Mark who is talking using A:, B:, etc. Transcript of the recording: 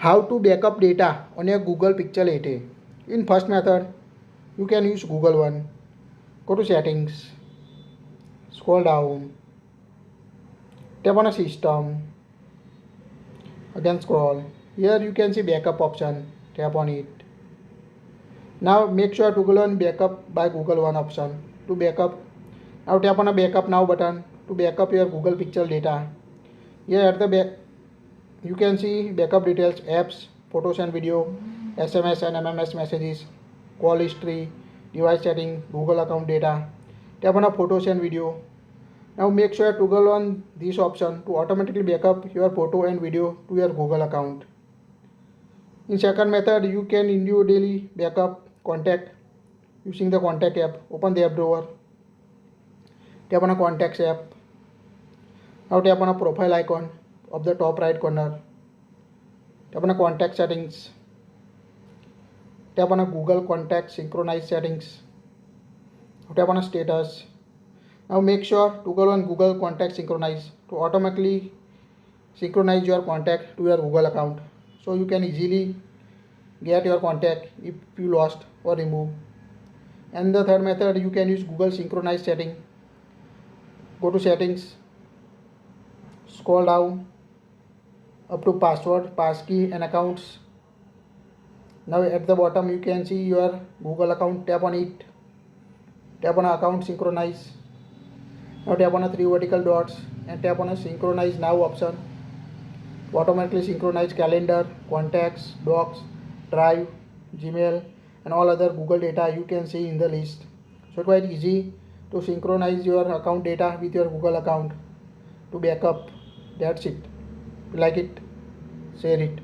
A: how to backup data on your Google Pixel 8a. In first method, you can use Google one. Go to settings, scroll down, tap on a system, again scroll. Here you can see backup option, tap on it. Now make sure to go on backup by Google one option to backup. Now tap on a backup now button to backup your Google Pixel data. Here at the back you can see backup details, apps, photos and video, SMS and MMS messages, call history, device setting, Google account data. Tap on a photos and video. Now make sure to toggle on this option to automatically backup your photo and video to your Google account. In second method, you can individually backup contact using the contact app. Open the app drawer. Tap on a contacts app. Now tap on a profile icon of the top right corner. Tap on a contact settings. Tap on a Google contact synchronize settings. Tap on a status. Now make sure to go on Google contact synchronize to automatically synchronize your contact to your Google account, so you can easily get your contact if you lost or remove. And the third method, you can use Google synchronize setting. Go to settings, scroll down up to password, passkey and accounts. Now at the bottom you can see your Google account. Tap on it. Tap on account synchronize. Now tap on a three vertical dots and tap on a synchronize now option to automatically synchronize calendar, contacts, docs, drive, Gmail and all other Google data you can see in the list. So it's quite easy to synchronize your account data with your Google account to backup. That's it. If you like it, share it.